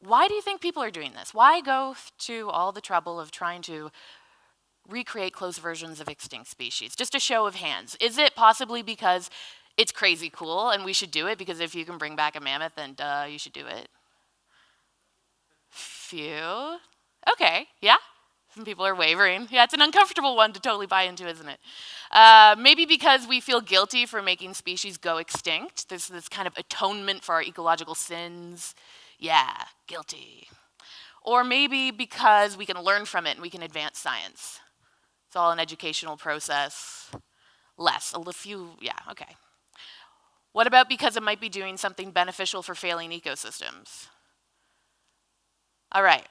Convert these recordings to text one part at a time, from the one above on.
why do you think people are doing this? Why go to all the trouble of trying to recreate close versions of extinct species? Just a show of hands. Is it possibly because it's crazy cool and we should do it? Because if you can bring back a mammoth, then duh, you should do it. Few. Okay, yeah? Some people are wavering. Yeah, it's an uncomfortable one to totally buy into, isn't it? Maybe because we feel guilty for making species go extinct. There's this kind of atonement for our ecological sins. Yeah, guilty. Or maybe because we can learn from it and we can advance science. It's all an educational process. Less, a few, yeah, okay. What about because it might be doing something beneficial for failing ecosystems? All right.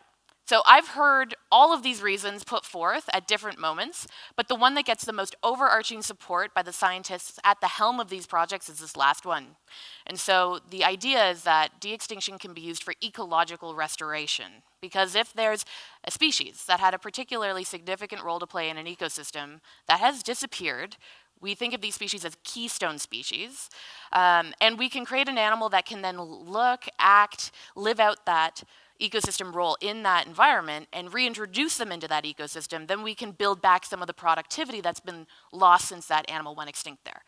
So I've heard all of these reasons put forth at different moments, but the one that gets the most overarching support by the scientists at the helm of these projects is this last one. And so the idea is that de-extinction can be used for ecological restoration, because if there's a species that had a particularly significant role to play in an ecosystem that has disappeared, we think of these species as keystone species, and we can create an animal that can then look, act, live out that ecosystem role in that environment and reintroduce them into that ecosystem, then we can build back some of the productivity that's been lost since that animal went extinct there.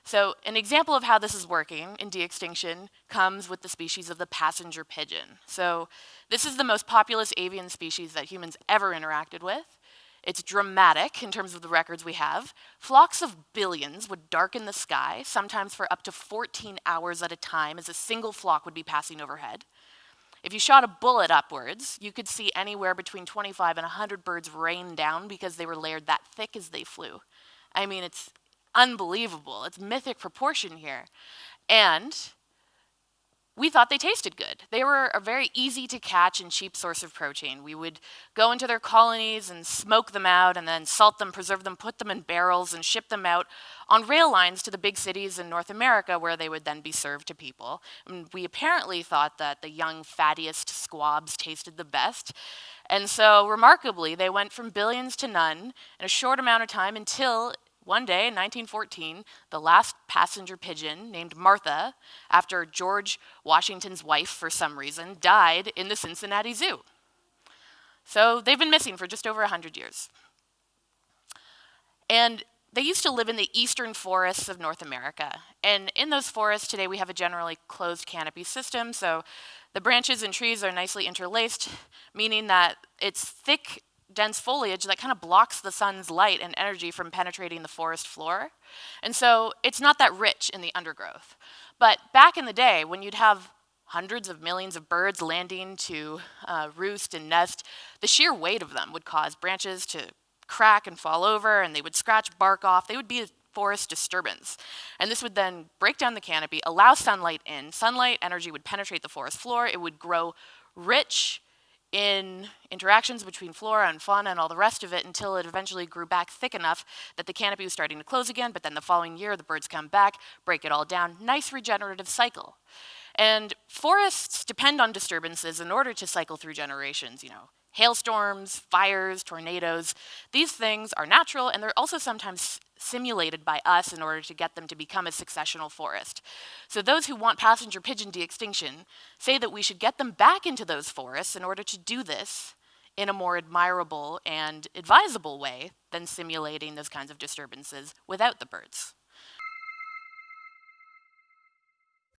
So an example of how this is working in de-extinction comes with the species of the passenger pigeon. So this is the most populous avian species that humans ever interacted with. It's dramatic in terms of the records we have. Flocks of billions would darken the sky, sometimes for up to 14 hours at a time, as a single flock would be passing overhead. If you shot a bullet upwards, you could see anywhere between 25 and 100 birds rain down because they were layered that thick as they flew. I mean, it's unbelievable. It's mythic proportion here. And we thought they tasted good. They were a very easy to catch and cheap source of protein. We would go into their colonies and smoke them out and then salt them, preserve them, put them in barrels and ship them out on rail lines to the big cities in North America where they would then be served to people. And we apparently thought that the young, fattiest squabs tasted the best. And so, remarkably, they went from billions to none in a short amount of time until one day in 1914, the last passenger pigeon, named Martha, after George Washington's wife for some reason, died in the Cincinnati Zoo. So they've been missing for just over 100 years. And they used to live in the eastern forests of North America. And in those forests today, we have a generally closed canopy system. So the branches and trees are nicely interlaced, meaning that it's thick, dense foliage that kind of blocks the sun's light and energy from penetrating the forest floor. And so it's not that rich in the undergrowth. But back in the day, when you'd have hundreds of millions of birds landing to roost and nest, the sheer weight of them would cause branches to crack and fall over, and they would scratch bark off. They would be a forest disturbance. And this would then break down the canopy, allow sunlight in. Sunlight energy would penetrate the forest floor. It would grow rich in interactions between flora and fauna and all the rest of it until it eventually grew back thick enough that the canopy was starting to close again, but then the following year the birds come back, break it all down. Nice regenerative cycle. And forests depend on disturbances in order to cycle through generations, hailstorms, fires, tornadoes. These things are natural, and they're also sometimes simulated by us in order to get them to become a successional forest. So those who want passenger pigeon de-extinction say that we should get them back into those forests in order to do this in a more admirable and advisable way than simulating those kinds of disturbances without the birds.